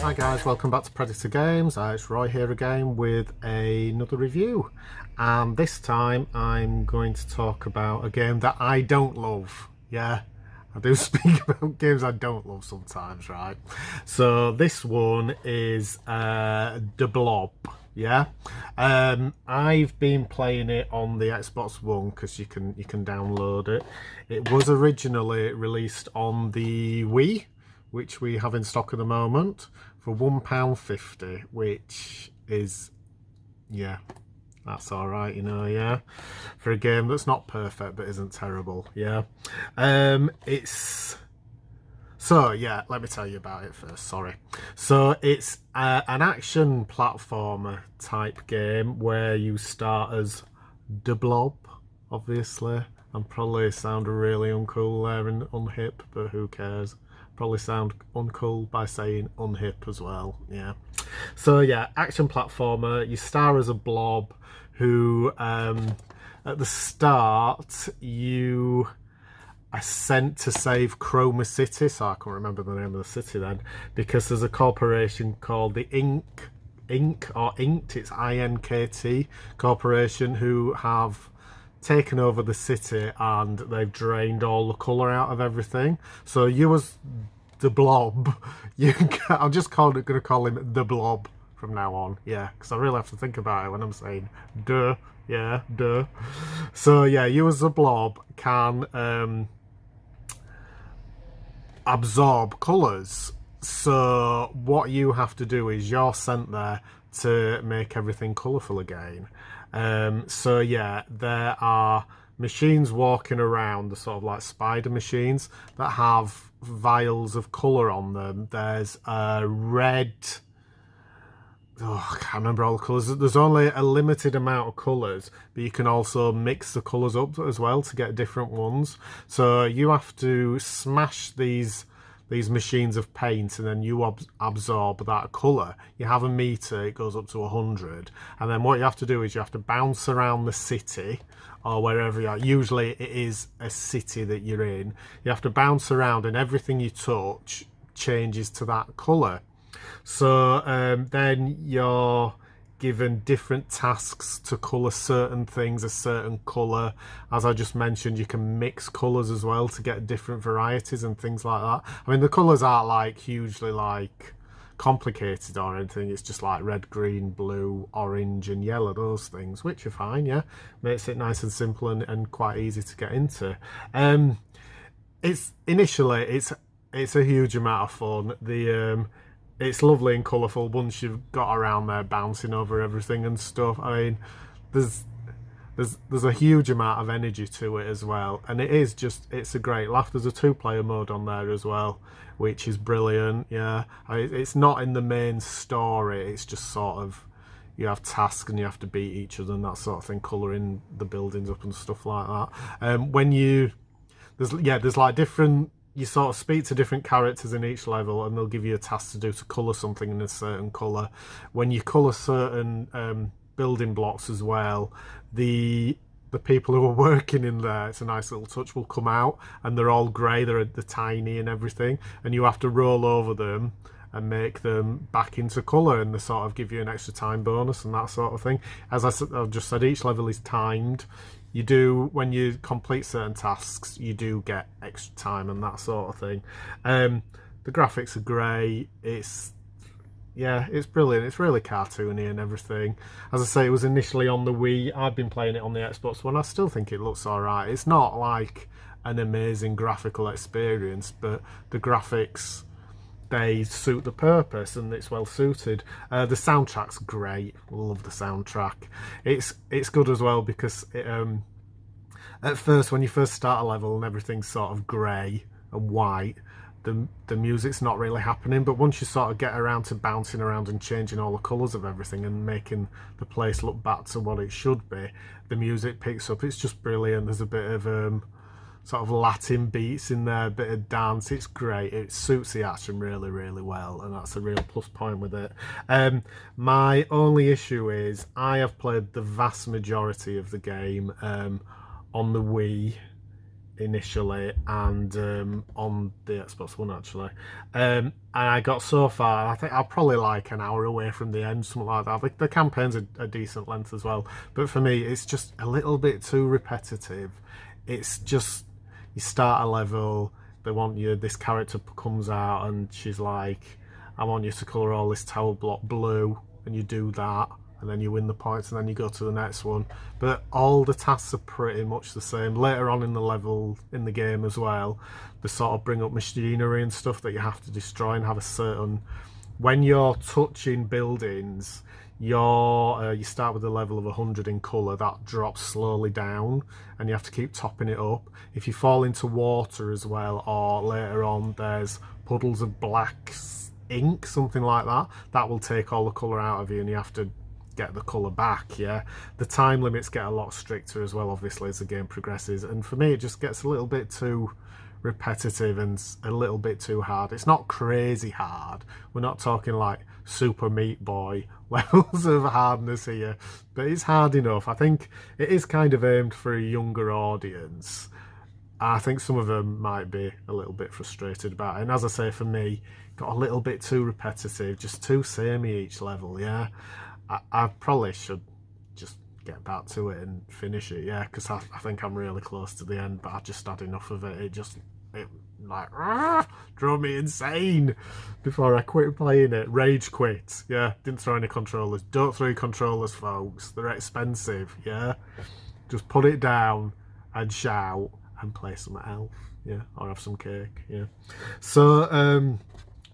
Hi guys, welcome back to Predator Games. It's Roy here again with another review, and this time I'm going to talk about a game that I don't love. Yeah, I do speak about games I don't love sometimes, right? So this one is the Blob. Yeah, I've been playing it on the Xbox One because you can download it. It was originally released on the Wii, which we have in stock at the moment, for £1.50, which is, yeah, that's all right, you know, yeah, for a game that's not perfect but isn't terrible, yeah. So yeah, let me tell you about it first, sorry. So it's an action platformer type game where you start as the Blob, obviously. I'm probably sound really uncool there and unhip, but who cares? Probably sound uncool by saying unhip as well, yeah. So yeah, action platformer, you star as a blob who at the start you are sent to save Chroma City, so I can't remember the name of the city then, because there's a corporation called the Inked, it's INKT Corporation, who have taken over the city and they've drained all the colour out of everything. So you as the Blob, I'm just going to call him the Blob from now on, yeah, because I really have to think about it when I'm saying duh, yeah, duh. So yeah, you as the Blob can absorb colours. So what you have to do is you're sent there to make everything colourful again. So yeah, there are machines walking around, the sort of like spider machines that have vials of colour on them. There's a red, I can't remember all the colours. There's only a limited amount of colours, but you can also mix the colours up as well to get different ones. So you have to smash these machines of paint, and then you absorb that colour. You have a meter, it goes up to 100, and then what you have to do is you have to bounce around the city or wherever you are. Usually it is a city that you're in. You have to bounce around and everything you touch changes to that colour. So then you're given different tasks to colour certain things a certain colour. As I just mentioned, you can mix colours as well to get different varieties and things like that. I mean, the colours aren't like hugely like complicated or anything. It's just like red, green, blue, orange and yellow, those things, which are fine, yeah. Makes it nice and simple and quite easy to get into. It's a huge amount of fun. It's lovely and colourful once you've got around there bouncing over everything and stuff. I mean, there's a huge amount of energy to it as well, and it's a great laugh. There's a 2-player mode on there as well, which is brilliant. Yeah, it's not in the main story. It's just sort of, you have tasks and you have to beat each other and that sort of thing, colouring the buildings up and stuff like that. There's like different. You sort of speak to different characters in each level and they'll give you a task to do to colour something in a certain colour. When you colour certain building blocks as well, the people who are working in there, it's a nice little touch, will come out and they're all grey, they're tiny and everything, and you have to roll over them and make them back into colour, and they sort of give you an extra time bonus and that sort of thing. As I've just said, each level is timed. You do, when you complete certain tasks, you do get extra time and that sort of thing. The graphics are great. It's brilliant. It's really cartoony and everything. As I say, it was initially on the Wii. I've been playing it on the Xbox One. I still think it looks alright. It's not like an amazing graphical experience, but the graphics, they suit the purpose and it's well suited. The soundtrack's great. Love the soundtrack. It's good as well because at first, when you first start a level and everything's sort of grey and white, the music's not really happening, but once you sort of get around to bouncing around and changing all the colours of everything and making the place look back to what it should be, the music picks up. It's just brilliant. There's a bit of sort of Latin beats in there, a bit of dance. It's great. It suits the action really, really well, and that's a real plus point with it. My only issue is I have played the vast majority of the game on the Wii initially, and on the Xbox One actually, and I got so far. I think I'm probably like an hour away from the end, something like that. I think the campaign's a decent length as well, but for me, it's just a little bit too repetitive. It's just you start a level, they want you. This character comes out, and she's like, "I want you to colour all this tower block blue," and you do that. And then you win the points, and then you go to the next one. But all the tasks are pretty much the same. Later on in the level, in the game as well, they sort of bring up machinery and stuff that you have to destroy and have a certain... When you're touching buildings, you start with a level of 100 in colour. That drops slowly down, and you have to keep topping it up. If you fall into water as well, or later on there's puddles of black ink, something like that, that will take all the colour out of you, and you have to get the colour back. Yeah, the time limits get a lot stricter as well, obviously, as the game progresses, and for me it just gets a little bit too repetitive and a little bit too hard. It's not crazy hard, we're not talking like Super Meat Boy levels of hardness here, but it's hard enough. I think it is kind of aimed for a younger audience. I think some of them might be a little bit frustrated about it, and as I say, for me, got a little bit too repetitive, just too samey each level. Yeah, I probably should just get back to it and finish it, yeah, because I think I'm really close to the end, but I just had enough of it. It like drove me insane before I quit playing it. Rage quit, yeah. Didn't throw any controllers. Don't throw your controllers, folks. They're expensive, yeah. Just put it down and shout and play something else, yeah, or have some cake, yeah. So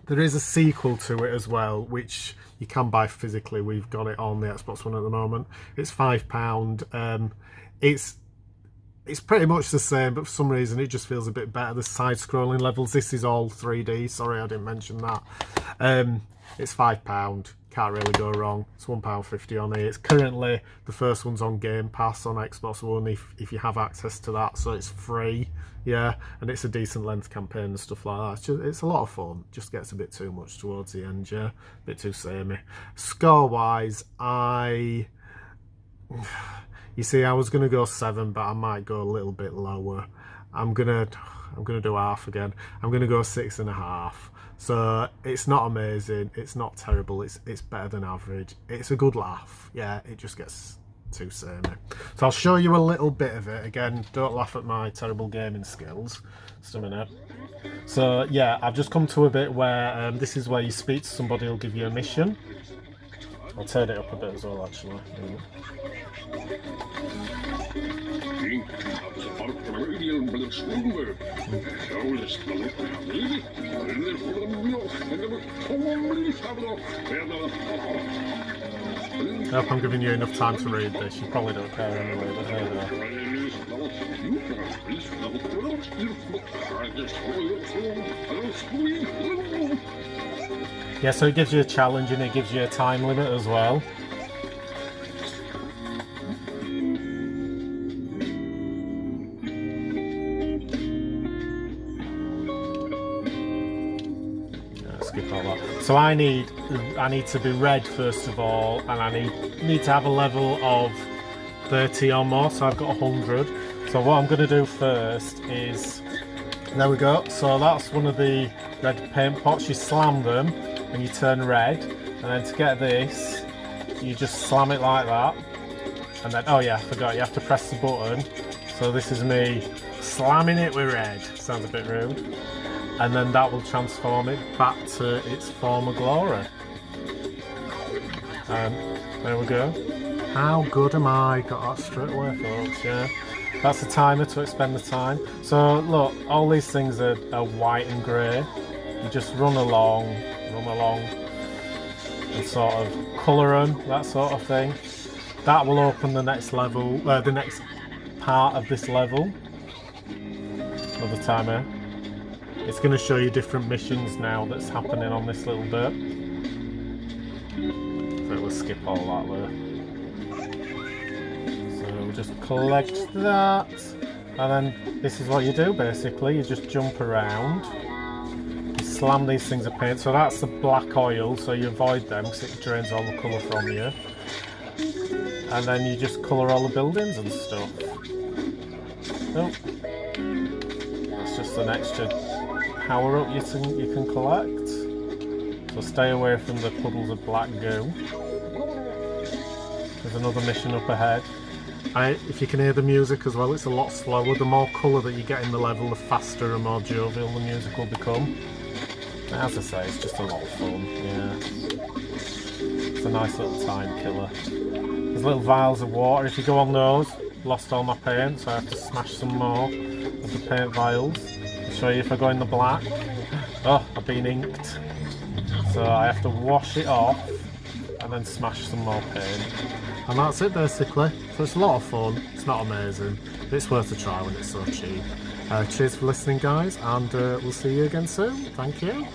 there is a sequel to it as well, which you can buy physically. We've got it on the Xbox One at the moment. It's £5. It's pretty much the same, but for some reason it just feels a bit better. The side-scrolling levels. This is all 3D. Sorry, I didn't mention that. It's £5. Can't really go wrong. It's £1.50 on it. It's currently, the first one's on Game Pass on Xbox One if you have access to that, so it's free, yeah, and it's a decent length campaign and stuff like that. It's a lot of fun. Just gets a bit too much towards the end, yeah, a bit too samey. Score wise, you see, I was gonna go 7, but I might go a little bit lower. I'm gonna do half again. I'm gonna go 6.5. So it's not amazing, it's not terrible, it's better than average. It's a good laugh, yeah, it just gets too samey. So I'll show you a little bit of it. Again, don't laugh at my terrible gaming skills. Just a minute. So yeah, I've just come to a bit where this is where you speak to somebody who'll give you a mission. I'll turn it up a bit as well, actually. I hope I'm giving you enough time to read this. You probably don't care anyway, but there we are. Yeah, so it gives you a challenge and it gives you a time limit as well. Skip all that. So I need to be red first of all, and I need to have a level of 30 or more, so I've got 100. So what I'm going to do first is, there we go, so that's one of the red paint pots. You slam them and you turn red, and then to get this you just slam it like that, and then, oh yeah, I forgot, you have to press the button. So this is me slamming it with red. Sounds a bit rude. And then that will transform it back to its former glory. There we go. How good am I? Got that straight away, folks, yeah. That's the timer to expend the time. So look, all these things are white and grey. You just run along and sort of colour them, that sort of thing. That will open the next level, the next part of this level. Another timer. It's going to show you different missions now that's happening on this little bit. So we'll skip all that there. So we'll just collect that. And then this is what you do basically. You just jump around. You slam these things of paint. So that's the black oil, so you avoid them because it drains all the colour from you. And then you just colour all the buildings and stuff. Oh. just an extra power up you can collect. So stay away from the puddles of black goo. There's another mission up ahead. If you can hear the music as well, it's a lot slower. The more colour that you get in the level, the faster and more jovial the music will become. As I say, it's just a lot of fun, yeah. It's a nice little time killer. There's little vials of water. If you go on those, lost all my paint, so I have to smash some more of the paint vials. I'll show you if I go in the black. Oh, I've been inked. So I have to wash it off and then smash some more paint. And that's it basically. So it's a lot of fun. It's not amazing, but it's worth a try when it's so cheap. Cheers for listening, guys, and we'll see you again soon. Thank you.